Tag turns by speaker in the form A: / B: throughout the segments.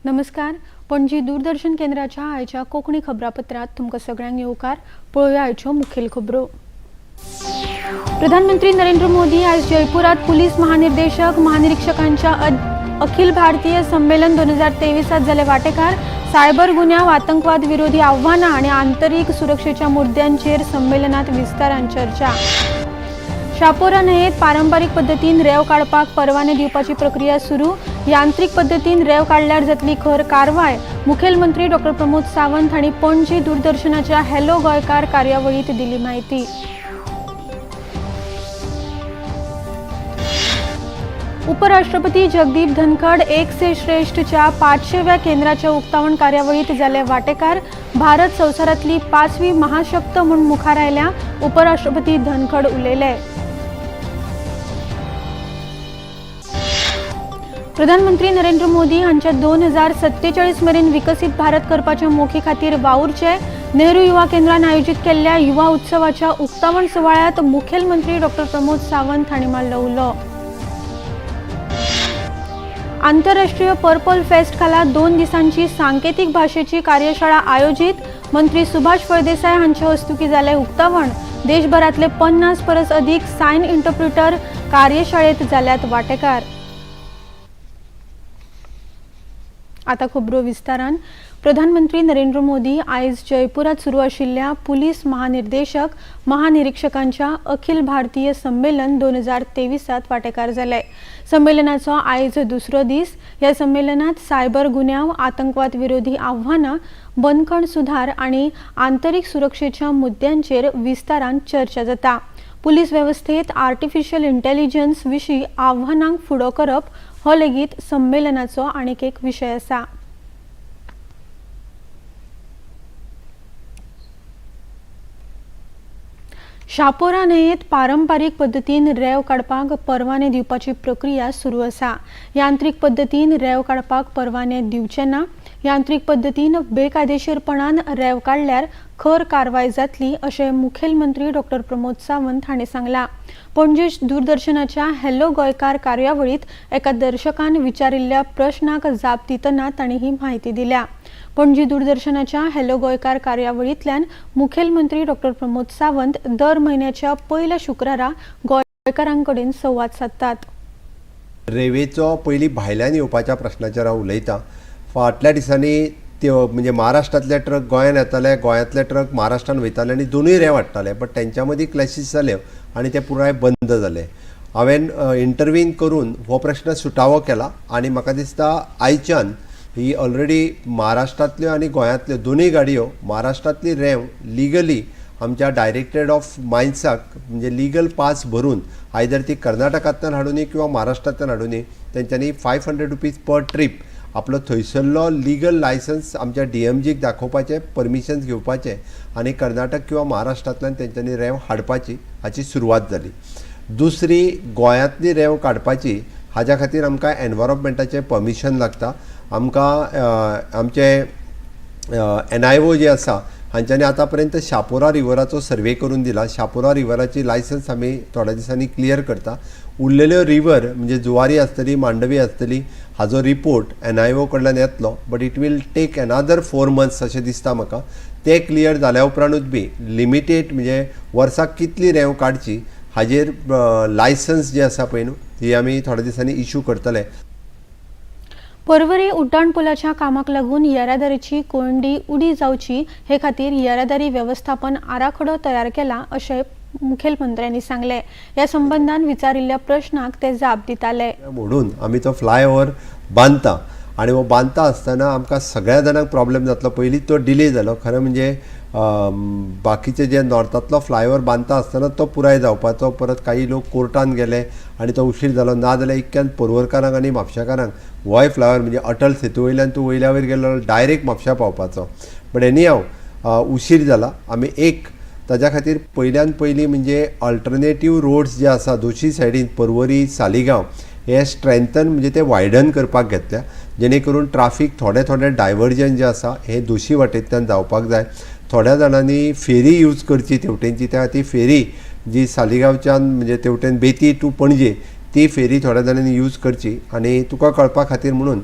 A: नमस्कार. पणजी दूरदर्शन केंद्राच्या आयच्या कोंकणी खबरापत्रात तुमकां सगळ्यांक येवकार. पळोवया आयच्यो मुखेल खबरो. प्रधानमंत्री नरेंद्र मोदी आज जयपुरात पुलीस महानिर्देशक महानिरीक्षकांच्या अखिल भारतीय संमेलन 2023 जाले वांटेकार. सायबर गुन्यांव, आतंकवाद विरोधी आव्हानां आणि आंतरीक सुरक्षेच्या मुद्द्यांचेर संमेलनात विस्तारान चर्चा. शापोरा न्हंयेत पारंपारीक पद्दतीन रेंव काडपाक परवाने दिवपाची प्रक्रिया सुरू. यांत्रिक पद्दतीन रेंव काडल्यार जातली खर कारवाय. मुखेलमंत्री डॉ. प्रमोद सावंत हांणी पणजी दूरदर्शनाच्या हॅलो गोंयकार कार्यावळीत दिली माहिती. उपराष्ट्रपती जगदीप धनखड एक से श्रेष्ठच्या 500व्या केंद्राच्या उक्तावण कार्यावळीत जाले वांटेकार. भारत संवसारांतली 5वी महाशक्त म्हूण मुखार आयल्या. उपराष्ट्रपती धनखड उलयले. प्रधानमंत्री नरेंद्र मोदी हांच्या 2047 मेरेन विकसीत भारत करपाच्या मोखी खातीर वावुरचे. नेहरू युवा केंद्रान आयोजित केल्ल्या युवा उत्सवाच्या उक्तावण सुवाळ्यात मुखेलमंत्री डॉ. प्रमोद सावंत हांणी मारलो उलो. आंतरराष्ट्रीय पर्पल फेस्ट खाला 2 दिसांची सांकेतिक भाषेची कार्यशाळा आयोजित. मंत्री सुभाष फळदेसाय हांचे हस्तुकी जाले उक्तावण. देशभरातले 50 परस अधिक सायन इंटरप्रिटर कार्यशाळेत जाल्यात वांटेकार. आता खबरो विस्तारान. प्रधानमंत्री नरेंद्र मोदी आयज जयपुरात सुरू आशिल्ल्या पुलीस महानिर्देशक महानिरीक्षकांच्या अखिल भारतीय संमेलन 2023 वांटेकार जाले. संमेलनाचो आयज दुसरो दीस. ह्या संमेलनात सायबर गुन्यांव, आतंकवाद विरोधी आव्हानां, बंदखण सुधार आणि आंतरीक सुरक्षेच्या मुद्द्यांचेर विस्तारान चर्चा जाता. पुलीस वेवस्थेत आर्टिफिशियल इंटेलिजन्स विशीं आव्हानांक फुडो करप हो लेगीत संमेलनाचो आनीक एक विशय आसा. शापोरा न्हंयेत पारंपारीक पद्दतीन रेंव काडपाक परवाने दिवपाची प्रक्रिया सुरू आसा. यांत्रिक पद्दतीन रेंव काडपाक परवाने दिवचे ना. यांत्रिक पद्दतीन बेकायदेशीरपणान रेंव काडल्यार खर कारवाय जातली अशें मुखेलमंत्री डॉ. प्रमोद सावंत हांणी सांगलां. पणजी दूरदर्शनाच्या हॅलो गोंयकार कार्यावळीत एका दर्शकान विचारिल्ल्या प्रश्नाक जाप दितना तांणी ही म्हायती दिल्या. पणजी दूरदर्शनाच्या हॅलो गोंयकार कार्यावळींतल्यान मुखेलमंत्री डॉ. प्रमोद सावंत दर म्हयन्याच्या पहिल्या शुक्रारा गोंयकारांकडेन संवाद साधतात.
B: रेल्वेचो पयलीं भायल्यान येवपाच्या प्रश्नाचेर हांव उलयतां. फाटल्या दिसांनी त्यो म्हणजे महाराष्ट्रांतले ट्रक गोंयांत येताले, गोंयांतले ट्रक महाराष्ट्रांत वयताले आनी दोनूय रेंव हाडटाले. बट तेंच्या मदीं क्लॅशीस जाले आनी ते पुराय बंद जाले. हांवें इंटरव्हीन करून हो प्रश्न सुटावो केला आनी म्हाका दिसता आयच्यान ही ऑलरेडी महाराष्ट्रांतल्यो आनी गोंयांतल्यो दोनूय गाडयो महाराष्ट्रांतली रेंव लिगली आमच्या डायरेक्टरेट ऑफ मायन्साक म्हणजे लिगल पास भरून आयदर ती कर्नाटकांतल्यान हाडूनी किंवा महाराष्ट्रांतल्यान हाडूनी तेंच्यांनी 500 रुपीज पर ट्रीप आपलो थंयसरलो लिगल लायसन्स आमच्या DMGक दाखोवपाचें, परमिशन्स घेवपाचें आनी कर्नाटक किंवा महाराष्ट्रांतल्यान तेंच्यांनी रेंव हाडपाची हाची सुरवात जाली. दुसरी गोंयांतली रेंव काडपाची हाज्या खातीर आमकां एनवायरमेंटाचें परमिशन लागता. आमकां आमचे NIO जे आसा हांच्यांनी आतां पर्यंत शापोरा रिवराचो सर्वे करून दिला. शापोरा रिवराची लायसन्स आमी थोड्या दिसांनी क्लियर करता. उरलेल्यो रिवर म्हणजे जुवारी आसतली, मांडवी आसतली, हाजो रिपोर्ट NIO कडल्यान येतलो. बट इट वील टेक अनादर 4 months अशें दिसता म्हाका. ते क्लियर जाल्या उपरांतूच बी लिमिटेड म्हणजे वर्साक कितली रेंव काडची हाजेर लायसन्स जे आसा पळय न्हू ती आमी थोड्या दिसांनी इश्यू करतले.
A: पर्वरी उड्डाणपुलाच्या कामाक लागून येरादारीची कोंडी उडी जावची हे खातीर येरादारी व्यवस्थापन आराखडो तयार केला अशें मुखेलमंत्र्यांनी सांगले. ह्या संबंधान विचारिल्ल्या प्रश्नाक ते जाप दिताले.
B: म्हणून आमी तो फ्लायओव्हर बांदता आनी हो बांदता आसतना आमकां सगळ्या जाणांक प्रॉब्लेम जातलो. पयलीं तो डिले जालो. खरें म्हणजे बाकीचे जे नॉर्थांतलो फ्लायओव्हर बांदता आसतना तो पुराय जावपाचो. परत काही लोक कोर्टान गेले आनी तो उशीर जालो. ना जाल्यार इतक्यान पर्वरकारांक आनी म्हापशेकारांक होय फ्लायओव्हर म्हणजे अटल सेतू वयल्यान तूं वयल्या वयर गेलो डायरेक्ट म्हापशा पावपाचो. बट एनी हांव उशीर जाला. आमी एक ताज्या खातीर पयल्यान पयलीं म्हणजे अल्टरनेटीव रोड्स जे आसा दोशी सायडीन पर्वरी, सालिगांव हे स्ट्रेंथन म्हणजे ते वायडन करपाक घेतल्या जेणे करून ट्राफीक थोडे डायवर्जन जे आसा हे दोशी वाटेंतल्यान जावपाक जाय. थोड्या जाणांनी फेरी यूज करची तेवटेंची. त्या खातीर फेरी जी सालिगांवच्यान म्हणजे तेवटेन बेती टू पणजे ती फेरी थोड्या जाणांनी यूज करची. आनी तुका कळपा खातीर म्हणून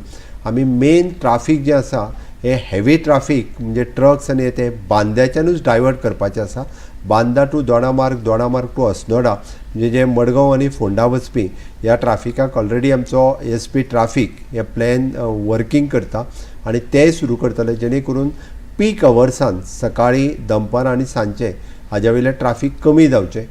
B: आमी मेन ट्राफीक जें आसा हे हेवी ट्राफीक म्हणजे ट्रक्स आनी ते बांद्याच्यानूच डायवर्ट करपाचें आसा. बांदा टू दोडामार्ग टू अस्नोडा म्हणजे जे मडगांव आनी फोंडा वचपी ह्या ट्राफिकाक ऑलरेडी आमचो SP ट्राफीक हे प्लॅन वर्किंग करता आनी तेंय सुरू करतले जेणे करून पीक अवर्सान सकाळी दनपार आनी सांजचे हाज्या वयलें ट्राफीक कमी जावचें.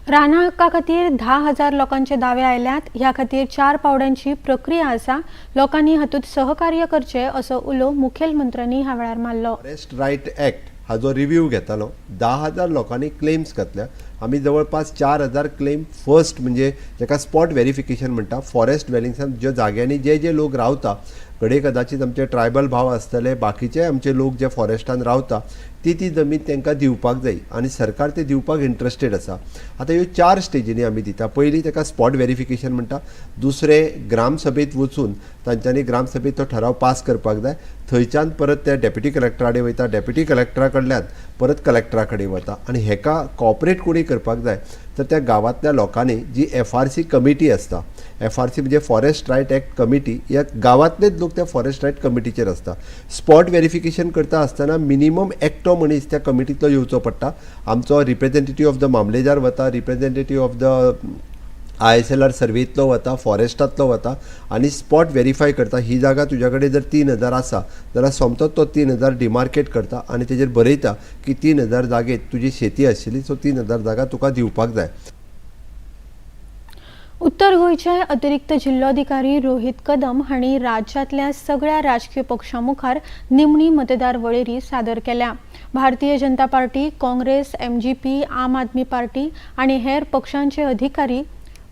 A: राणा हक्का खातीर 10,000 लोकांचे दावे आयल्यात. ह्या खातीर 4 पावड्यांची प्रक्रिया आसा. लोकांनी हातूंत सहकार्य करचे असो उलो मुखेलमंत्र्यांनी ह्या वेळार मारलो.
B: फॉरेस्ट रायट ॲक्ट हाजो रिव्ह्यू घेतालो. 10,000 लोकांनी क्लेम्स घातल्या. आमी जवळपास 4,000 क्लेम फर्स्ट म्हणजे जाका स्पॉट व्हेरिफिकेशन म्हणटा फॉरेस्ट ड्वेलिंग्सान ज्या जाग्यांनी जे लोक रावता घडये कदाचित आमचे ट्रायबल भाव आसतले बाकीचे आमचे लोक जे फॉरेस्टान रावता ती जमीन तांकां दिवपाक जाय आनी सरकार ते दिवपाक इंट्रस्टेड आसा. आतां ह्यो 4 स्टेजींनी आमी दिता. पयली ताका स्पॉट व्हेरिफिकेशन म्हणटा. दुसरे ग्रामसभेत वचून तांच्यांनी ग्रामसभेत तो ठराव पास करपाक जाय. थंयच्यान परत ते डेप्युटी कलेक्टरा कडेन वयता. डेप्युटी कलेक्टरा कडल्यान परत कलेक्टरा कडेन वता आनी हेका कॉपरेट कोणी करपाक जाय तर त्या गांवांतल्या लोकांनी जी FRC कमिटी आसता FRC म्हणजे फॉरेस्ट रायट ॲक्ट कमिटी ह्या गांवांतलेच लोक त्या फॉरेस्ट रायट कमिटीचेर आसता. स्पॉट व्हेरिफिकेशन करता आसतना मिनिमम एकटो मनीस त्या कमिटींतलो येवचो पडटा. आमचो रिप्रेझेंटेटिव्ह ऑफ द मामलेदार वता रिप्रेझेंटेटिव्ह ऑफ द ISLR सर्वेंतलो वता फॉरेस्टांतलो वता आनी स्पॉट व्हेरीफाय करता. ही जागा तुज्या कडेन जर 3,000 आसा जाल्यार सोमतोच तो 3,000 डिमार्केट करता आनी तेजेर बरयता की 3,000 जागेत तुजी शेती आशिल्ली सो 3,000 जागा तुका दिवपाक जाय.
A: उत्तर गोंयचे अतिरिक्त जिल्लोधिकारी रोहित कदम हांणी राज्यांतल्या सगळ्या राजकीय पक्षां मुखार निमणी मतदार वळेरी सादर केल्या. भारतीय जनता पार्टी, काँग्रेस, MGP, आम आदमी पार्टी आनी हेर पक्षांचे अधिकारी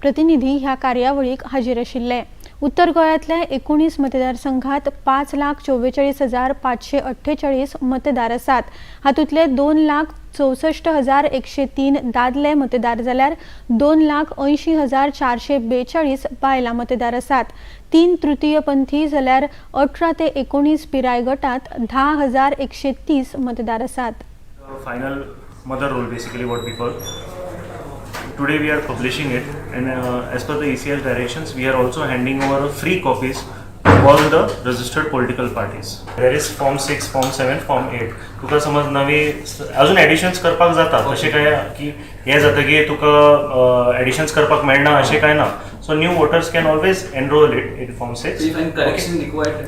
A: प्रतिनिधी ह्या कार्यावळीक हाजीर आशिल्ले. उत्तर गोंयांतल्या 19 मतदारसंघात 5,44,548 मतदार आसात. हातूंतले 2,64,103 दादले मतदार जाल्यार 2,80,442 बायलां मतदार आसात. 3/3 जाल्यार 18 ते 19 पिराय गटात 10,130 मतदार आसात.
C: Final mother roll basically what we call. Today we are publishing it and as per the ECL directions we are also handing over free copies to all the registered political parties. There is form 6, form 7, form 8. तुका समज नवी अजून editions करपाक जाता तशें काय की हे जाता की तुका एडिशन्स करपाक मेळना अशें काय ना. So new voters can always enroll it in form 6.
D: If any correction required.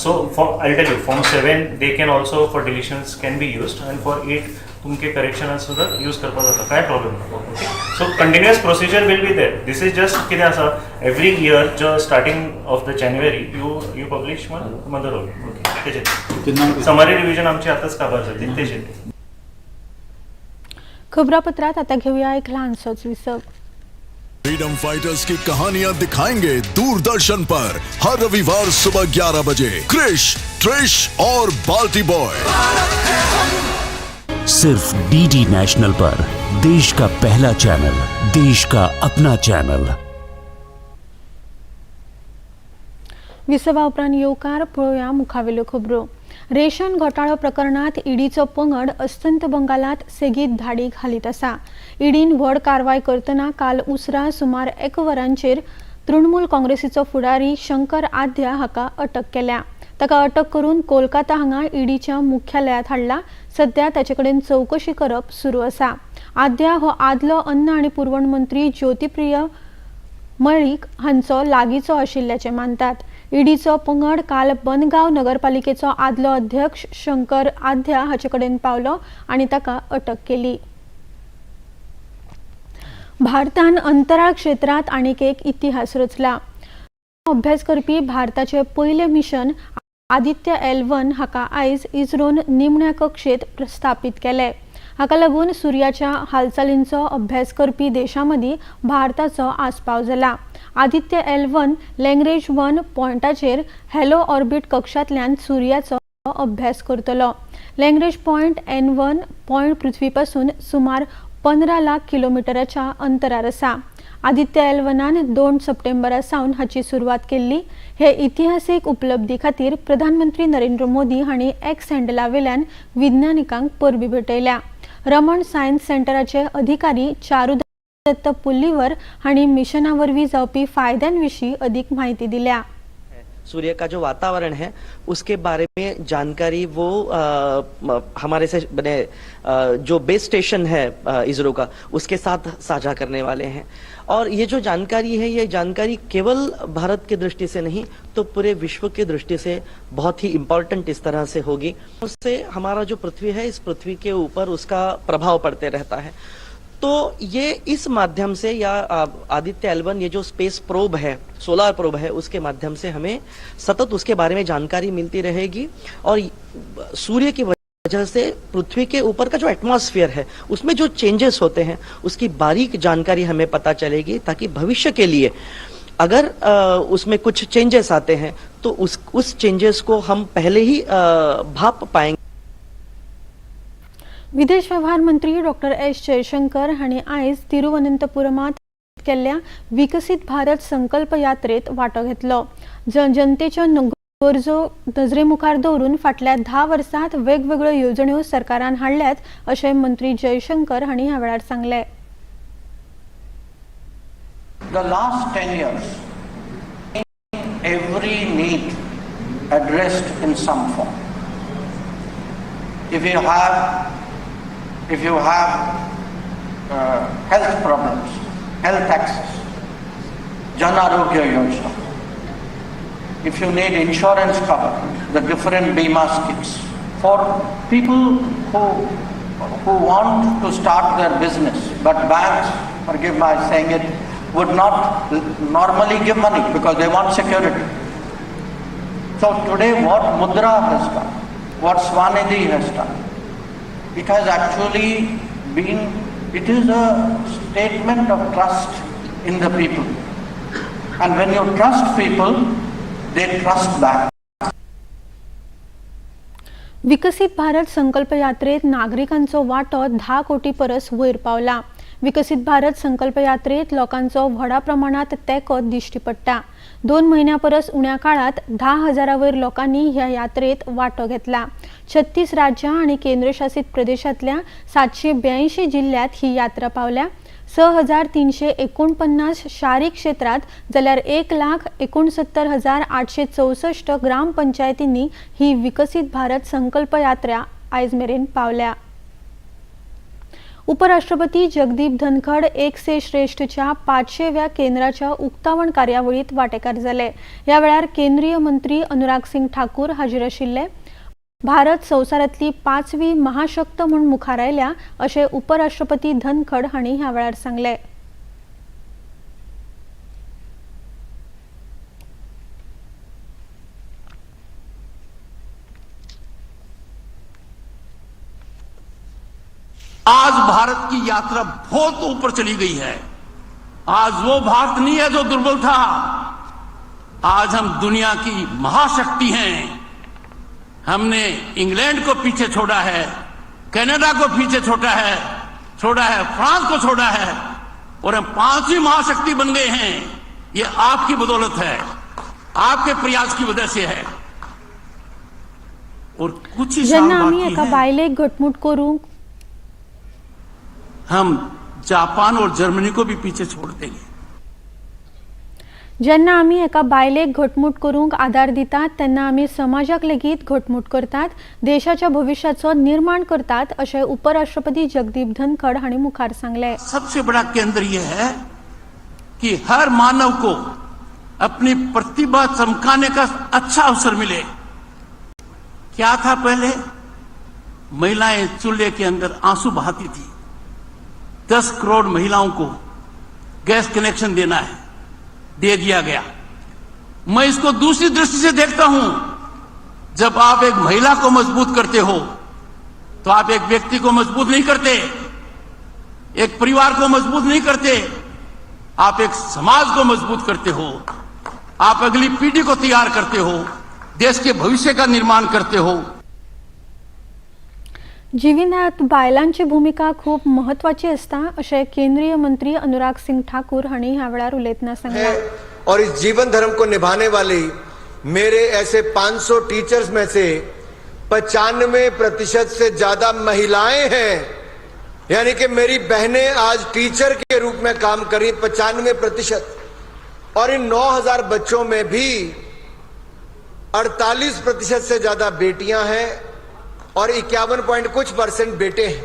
C: So I'll tell you form 7 they can also for deletions can be used and for 8 तुमके करेक्शन सुद्धा यूज करपा जाता काय प्रॉब्लेम ना. Okay so continuous procedure will be there. This is just कितें आसा every year जो starting of the January you publish mother roll. Okay तेजेर समरी रिव्हिजन आमची आतांच काबार जातली तेजेर.
A: खबरापत्रात आता घेऊया एक लहानसोच विसप.
E: फ्रीडम फाइटर्स की कहानियां दिखाएंगे दूरदर्शन पर हर रविवार सुबह 11 बजे क्रिश, ट्रिश और बाल्टी बॉय
F: सिर्फ DD नेशनल पर. देश का पहला चैनल, देश का अपना चैनल.
A: विसवा उपरांत येवकार पळोवया मुखावेल्यो खबरो. रेशन घोटाळो प्रकरणात ईडीचो पंगड अस्तंत बंगालात सेगीत धाडीक हालीत आसा. ईडीन व्हड कारवाय करतना काल उसरा सुमार 1 वरांचेर तृणमूल काँग्रेसीचो फुडारी शंकर आद्या हाका अटक केल्या. ताका अटक करून कोलकाता हांगा ईडीच्या मुख्यालयात हाडला. सध्या ताचे कडेन चवकशी करप सुरू आसा. आद्या हो आदलो अन्न आनी पुरवण मंत्री ज्योतिप्रिय मळीक हांचो लागींचो आशिल्ल्याचे मानतात. ईडीचो पंगड काल बनगांव नगरपालिकेचो आदलो अध्यक्ष शंकर आद्या हाचे कडेन पावलो आनी ताका अटक केली. भारतान अंतराळ क्षेत्रांत आनीक एक इतिहास रचला. अभ्यास करपी भारताचे पयले मिशन आदित्य L1 हाका आयज इस्रोन निमण्या कक्षेत प्रस्थापित केले. हाका लागून सूर्याच्या हालचालींचो अभ्यास करपी देशांमदी भारताचो आस्पाव जाला. आदित्य L1 लँग्रेज 1 पॉयंटाचेर हॅलो ऑर्बिट कक्षांतल्यान सूर्याचो अभ्यास करतलो. लँग्रेज पॉयंट N1 पॉयंट पृथ्वीपासून सुमार 15 लाख किलोमिटराच्या अंतरार आसा. आदित्य L1 2 सप्टेंबरा सावन हाची सुरवात केल्ली. हे इतिहासीक उपलब्धी खातीर प्रधानमंत्री नरेंद्र मोदी हांणी एक्स हँडलावेल्यान विज्ञानिकांक परबी भेटयल्या. रमण सायन्स सेंटराचे अधिकारी चारुदत्त पुल्लीवर हांणी मिशना वरवीं जावपी फायद्यांविशीं अदीक म्हायती दिल्या.
D: सूर्य का जो वातावरण है उसके बारे में जानकारी वो हमारे से बने जो बेस स्टेशन है इसरो का उसके साथ साझा करने वाले हैं। और ये जो जानकारी है ये जानकारी केवल भारत की दृष्टि से नहीं तो पूरे विश्व की दृष्टि से बहुत ही इंपॉर्टेंट इस तरह से होगी। उससे हमारा जो पृथ्वी है इस पृथ्वी के ऊपर उसका प्रभाव पड़ते रहता है। तो ये इस माध्यम से या आदित्य L1 ये जो स्पेस प्रोब है, सोलर प्रोब है, उसके माध्यम से हमें सतत उसके बारे में जानकारी मिलती रहेगी और सूर्य की वजह से पृथ्वी के ऊपर का जो एटमॉस्फेयर है उसमें जो चेंजेस होते हैं उसकी बारीक जानकारी हमें पता चलेगी, ताकि भविष्य के लिए अगर उसमें कुछ चेंजेस आते हैं तो उस चेंजेस को हम पहले ही भाप पाएंगे।
A: विदेश व्यवहार मंत्री डॉक्टर एस जयशंकर हांणी आयज तिरुवनंतपुरमात केल्ल्या विकसित भारत संकल्प यात्रेत वांटो घेतलो। जनतेच्यो गरजो नजरे मुखार दवरून फाटल्या 10 वर्सांत वेगवेगळ्यो येवजण्यो सरकारान हाडल्यात अशें मंत्री जयशंकर हांणी ह्या वेळार सांगले।
G: The last 10 years, every need addressed in some form. If you have health problems, health access, Jan Arogya Yojana. If you need insurance cover, the different Bima schemes. For people who want to start their business, but banks, forgive my saying it, would not normally give money because they want security. So today what Mudra has done, what Swanidhi has done, it has actually been, it is a statement of trust in the people. And when you trust people, they trust back.
A: विकसित भारत संकल्प यात्रेत नागरिकांचो वाटो 10 कोटी परस वयर पावला। विकसित भारत संकल्प यात्रेत लोकांचो व्हडा प्रमाणात तेंको दिश्टी पडटा। 2 म्हयन्यां परस उण्या काळात 10,000 वयर लोकांनी ह्या यात्रेत वांटो घेतला। 36 राज्यां आणि केंद्रशासित प्रदेशांतल्या 782 जिल्ह्यात ही यात्रा पावल्या। 6,349 शारी क्षेत्रात जाल्यार 1,69,864 ग्रामपंचायतींनी ही विकसित भारत संकल्प यात्रा आयज मेरेन पावल्या। उपराष्ट्रपती जगदीप धनखड एक से श्रेष्ठच्या 500व्या केंद्राच्या उक्तावण कार्यावळीत वांटेकार जाले। या वेळार केंद्रीय मंत्री अनुराग सिंग ठाकूर हाजीर आशिल्ले। भारत संवसारांतली 5वी महाशक्त म्हूण मुखार आयल्या अशें उपराष्ट्रपती धनखड हांणी ह्या वेळार सांगले।
H: आज भारत की यात्रा बहुत ऊपर चली गई है। आज वो भारत नहीं है जो दुर्बल था। आज हम दुनिया की महाशक्ति हैं। हमने इंग्लैंड को पीछे छोड़ा है, कनाडा को पीछे छोड़ा है, फ्रांस को छोड़ा है और हम 5वीं महाशक्ति बन गए हैं। ये आपकी बदौलत है, आपके प्रयास की वजह से है। और कुछ ही साल बाकी है,
A: बायलेक घटमुट करूंक
H: हम जापान और जर्मनी को भी पीछे छोड़ देंगे।
A: जेन्ना आमी एका बायलेक घटमुट करूंक आदार दितात तेन्ना आमी समाजाक लेगीत घटमुट करतात, देशाच्या भविष्याचो निर्माण करतात अशें उपराष्ट्रपती जगदीप धनखड हांणी मुखार सांगले।
H: सबसे बड़ा केंद्र यह है कि हर मानव को अपनी प्रतिभा चमकाने का अच्छा अवसर मिले। क्या था पहले? महिलाएं चूल्हे के अंदर आंसू बहाती थी। 10 करोड़ महिलाओं को गैस कनेक्शन देना है, दे दिया गया। मैं इसको दूसरी दृष्टि से देखता हूं। जब आप एक महिला को मजबूत करते हो तो आप एक व्यक्ति को मजबूत नहीं करते, एक परिवार को मजबूत नहीं करते, आप एक समाज को मजबूत करते हो, आप अगली पीढ़ी को तैयार करते हो, देश के भविष्य का निर्माण करते हो।
A: जिविनात बायलांची भूमिका खूप महत्वाची असता अशें केंद्रीय मंत्री अनुराग सिंग ठाकूर हांणी ह्या वेळार उलयतना सांगले।
I: और इस जीवन धर्म को निभाने वाली मेरे ऐसे 500 टीचर्स में से 95% से ज्यादा महिलाएं हैं। यानी कि मेरी बहनें आज टीचर के रूप में काम करी 95%। और इन 9,000 बच्चों में भी 48% से ज्यादा बेटियां हैं और 51 पॉइंट कुछ % बेटे हैं।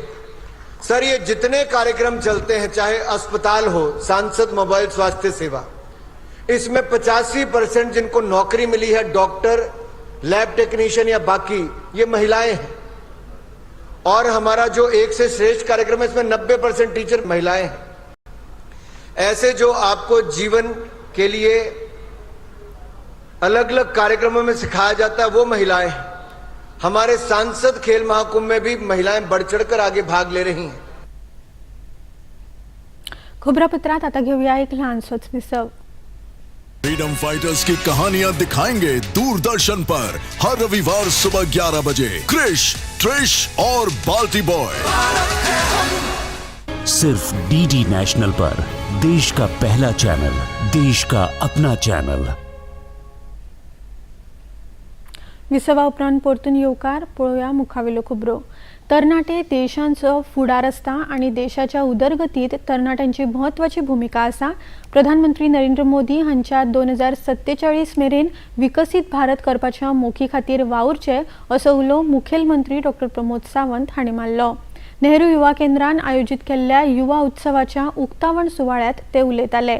I: सर, ये जितने कार्यक्रम चलते हैं, चाहे अस्पताल हो, सांसद मोबाइल स्वास्थ्य सेवा, इसमें 85% जिनको नौकरी मिली है, डॉक्टर, लैब टेक्नीशियन या बाकी, ये महिलाएं हैं। और हमारा जो एक से श्रेष्ठ कार्यक्रम है, इसमें 90% टीचर महिलाएं हैं। ऐसे जो आपको जीवन के लिए अलग अलग कार्यक्रमों में सिखाया जाता है, वो महिलाएं हैं। हमारे सांसद खेल महाकुंभ में भी महिलाएं बढ़ चढ़कर आगे भाग ले रही हैं।
A: खबरापत्रात आता घेऊया एक लहानसोच विसव.
E: फ्रीडम फाइटर्स की कहानियां दिखाएंगे दूरदर्शन पर हर रविवार सुबह 11 बजे क्रिश, ट्रिश और बाल्टी बॉय.
F: सिर्फ डीडी नेशनल पर, देश का पहला चैनल, देश का अपना चॅनल.
A: विसवा उपरांत परतून येवकार पळोवया मुखावेलो खबरो. तरणाटे देशांचो फुडार आसता आणि देशाच्या उदरगतीत तरणाट्यांची महत्वाची भूमिका आसा. प्रधानमंत्री नरेंद्र मोदी हांच्या 2047 मेरेन विकसित भारत करपाच्या मोखी खातीर वावुरचे असो उलो मुखेलमंत्री डॉ. प्रमोद सावंत हांणी मारलो. नेहरू युवा केंद्रान आयोजित केल्ल्या युवा उत्सवाच्या उक्तावण सुवाळ्यात ते उलयताले.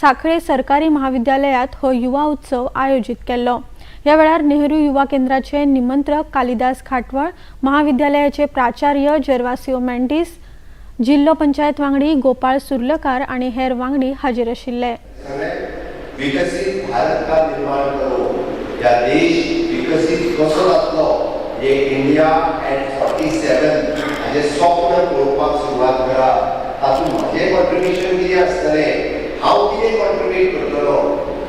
A: साखळे सरकारी महाविद्यालयात हो युवा उत्सव आयोजित केल्लो. या वेळार नेहरू युवा केंद्राचे निमंत्रक कालिदास खाटवळ, महाविद्यालयाचे प्राचार्य जर्वासियो मेंडिस, जिल्लो पंचायत वांगडी गोपाळ सुर्लकार आणि हेर वांगडी हाजीर आशिल्ले.
B: विकसित भारत का निर्माण करो, या देश विकसित कसो जातलो, हे इंडिया एट 47 हाचे स्वप्न पळोवपाक सुरवात करा. तातूंत म्हजें कॉन्ट्रिब्युशन कितें आसतलें, हांव कितें कॉन्ट्रिब्यूट करतलो.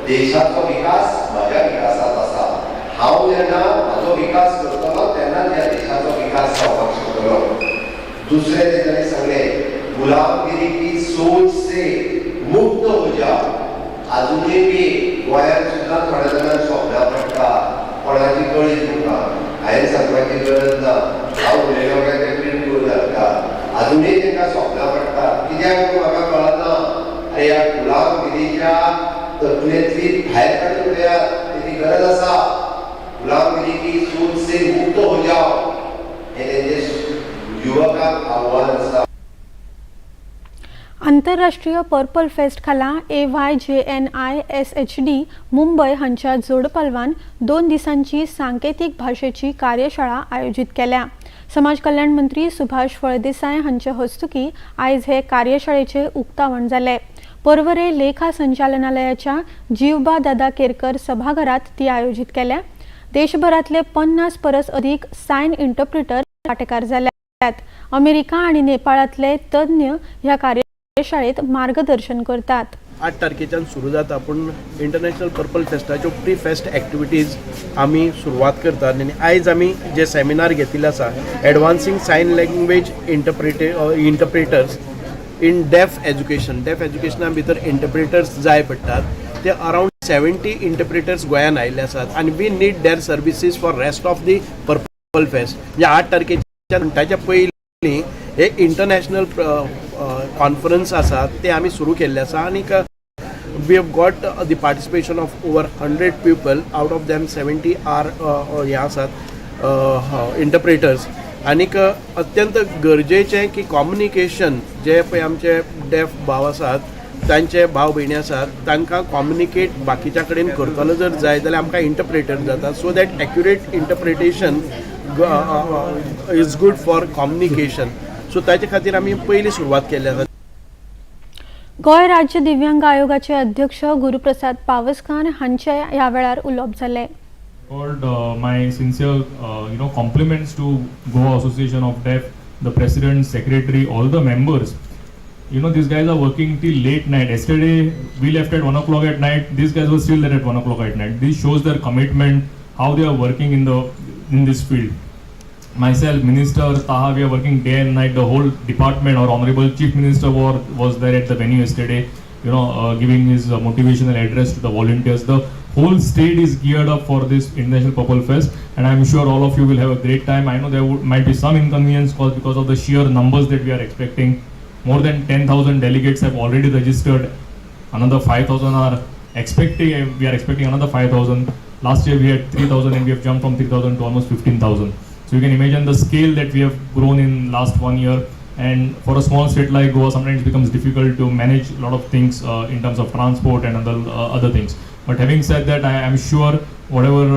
B: देशाचो विकास म्हज्या विकासांत आसा. हांव जेन्ना म्हजो विकास करतलो तेन्ना त्या देशाचो विकास जावपाक शकतलो. दुसरें तेणें सांगलें, गुलामगिरी की सोच से मुक्त हो जाओ. अजूनय बी गोंयांत सुद्दां थोड्या जाणांक स्वप्नां पडटा, कोणाची कळीत तुमकां. हांवें सांगपाची गरज ना, हांव उलयलो काय तें प्रिंट करून धाडटा. अजूनय तांकां स्वप्नां पडटा. कित्याक म्हाका कळना, अरे ह्या गुलामगिरीच्या तकलेंतली भायर काडून उडया, तेची गरज आसा. गुलामगिरी की सोच से मुक्त हो जाओ, हे तेंचे युवकांक आव्हान आसा.
A: आंतरराष्ट्रीय पर्पल फेस्ट खाला AYJNISHD मुंबय हांच्या जोड पालवान 2 दिसांची सांकेतीक भाशेची कार्यशाळा आयोजित केल्या. समाज कल्याण मंत्री सुभाष फळदेसाय हांचे हस्तुकी आयज हे कार्यशाळेचे उक्तावण जाले. पर्वरे लेखा संचालनालयाच्या जीवबा दादा केरकर सभाघरात ती आयोजित केल्या. देशभरातले 50 परस अधिक सायन इंटरप्रिटर वांटेकार जाल्यात. अमेरिका आणि नेपाळातले तज्ञ ह्या कार्यशाळेत मार्गदर्शन करतात.
J: 8 तारखेच्यान सुरू जाता, पूण इंटरनॅशनल पर्पल फेस्टाच्यो प्री फेस्ट एक्टिविटीज आमी सुरवात करतात. आनी आयज आमी जे सेमिनार घेतिल्ले आसा, एडवान्सिंग सायन लँग्वेज इंटरप्रिटर्स इन डेफ एज्युकेशना भितर इंटरप्रिटर्स जाय पडटात. ते अरावंड 70 इंटरप्रिटर्स गोंयान आयिल्ले आसात आनी we need there services for rest of the purple fest. ह्या 8 तारखेच्या ताच्या पयलीं हे इंटरनॅशनल कॉन्फरन्स आसात ते आमी सुरू केल्ले आसा. आनीक we have got the participation of over 100 people. Out of them 70 are हे आसात इंटरप्रिटर्स. आनीक अत्यंत गरजेचें की कॉम्युनिकेशन, जे पळय आमचे डेफ भाव आसात, तांचे भाव भयणी आसात, तांकां कॉम्युनिकेट बाकीच्या कडेन करतलो जर जाय जाल्यार आमकां इंटरप्रेटर जाता. So that accurate interpretation is good for communication. So ताचे खातीर आमी पयली सुरवात केल्ली आसा.
A: गोंय राज्य दिव्यांग आयोगाचे अध्यक्ष गुरुप्रसाद पावसकार हांचे ह्या वेळार उलोवप जालें.
K: My sincere compliments to Goa Association of Deaf, the president, secretary, all the members. These guys are working till late night. Yesterday we left at 1 o'clock at night. These guys were still there at 1 o'clock at night. This shows their commitment, how they are working in this field. Myself, Minister Taha, we are working day and night. The whole department, our Honorable Chief Minister was there at the venue yesterday, giving his motivational address to the volunteers. The whole state is geared up for this International Purple Fest, and I am sure all of you will have a great time. I know there might be some inconvenience caused because of the sheer numbers that we are expecting. More than 10,000 delegates have already registered. Another 5,000 are we are expecting another 5,000. Last year we had 3,000 and we have jumped from 3,000 to almost 15,000. So you can imagine the scale that we have grown in last 1 year. And for a small state like Goa, sometimes it becomes difficult to manage a lot of things in terms of transport and other things. But having said that, I am sure whatever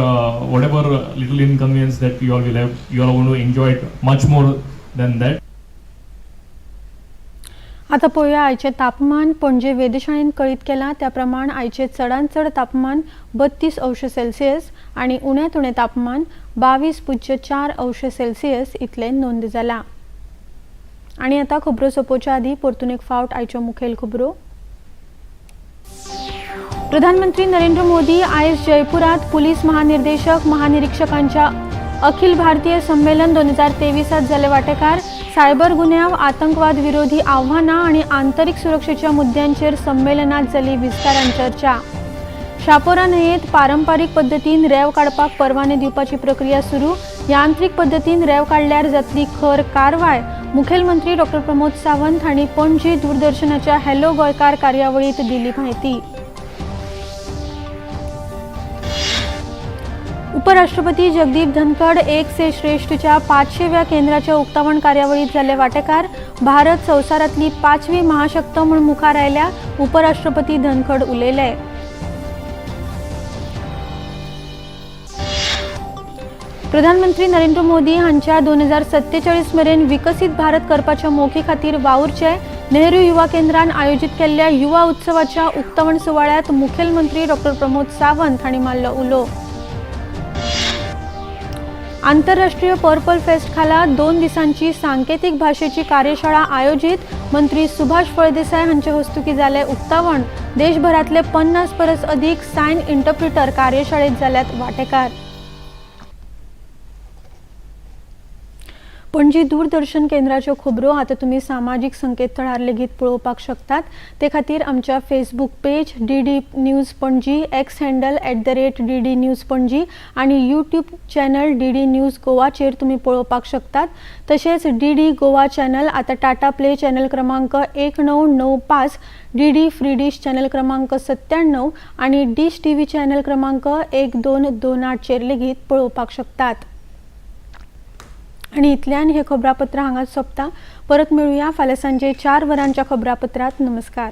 K: little inconvenience that you all will have, you all are going to enjoy it much more than that.
A: आता पळोवया आयचे तापमान. पणजे वेधशाळेन कळीत केला त्या प्रमाण आयचे चडांत चड तापमान 32°C आणि उण्यांत उणें तापमान 22.4°C इतले नोंद जाला. आणि आता खबरो सोंपोवच्या आदी परतून एक फावट आयच्यो मुखेल खबरो. प्रधानमंत्री नरेंद्र मोदी आयज जयपुरात पुलीस महानिर्देशक महानिरीक्षकांच्या अखिल भारतीय संमेलन 2023 जाले वांटेकार. सायबर गुन्यांव, आतंकवाद विरोधी आव्हानां आणि आंतरीक सुरक्षेच्या मुद्द्यांचेर संमेलनात जाली विस्तारान चर्चा. शापोरा न्हंयेत पारंपारीक पद्दतीन रेंव काडपाक परवाने दिवपाची प्रक्रिया सुरू. यांत्रीक पद्दतीन रेंव काडल्यार जातली खर कारवाय. मुखेलमंत्री डॉ. प्रमोद सावंत हांणी पणजी दूरदर्शनाच्या हॅलो गोंयकार कार्यावळीत दिली माहिती. उपराष्ट्रपती जगदीप धनखड एक से श्रेष्ठच्या 500व्या केंद्राच्या उक्तावण कार्यावळीत जाले वांटेकार. भारत संवसारांतली 5वी महाशक्त म्हूण मुखार आयल्या. उपराष्ट्रपती धनखड उलयले. प्रधानमंत्री नरेंद्र मोदी हांच्या 2047 मेरेन विकसीत भारत करपाच्या मोखी खातीर वावुरचे. नेहरू युवा केंद्रान आयोजीत केल्ल्या युवा उत्सवाच्या उक्तावण सुवाळ्यात मुखेलमंत्री डॉ. प्रमोद सावंत हांणी मारलो उलो. आंतरराष्ट्रीय पर्पल फेस्ट खाला 2 दिसांची सांकेतीक भाशेची कार्यशाळा आयोजित. मंत्री सुभाष फळदेसाय हांचे हस्तुकी जाले उक्तावण. देशभरातले 50 परस अधिक सायन इंटरप्रिटर कार्यशाळेत जाल्यात वांटेकार. पणजी दूरदर्शन केंद्राच्यो खबरो आता तुम्ही सामाजिक संकेतथळार लेगीत पळोवपाक शकतात. ते खातीर आमच्या Facebook page DD news Panaji, x handle @DD news Panaji आणि यूट्यूब चॅनल DD न्यूज गोवाचेर तुम्ही पळोवपाक शकतात. तशेंच DD गोवा चॅनल आता टाटा प्ले चॅनल क्रमांक 1995, DD फ्री डिश चॅनल क्रमांक 97 आणि डिश TV चॅनल क्रमांक 1228 चेर लेगीत पळोवपाक शकतात. आणि इतल्यान हे खबरापत्र हांगाच सोंपता. परत मेळुया फाल्यां सांजे 4 वरांच्या खबरापत्रात. नमस्कार.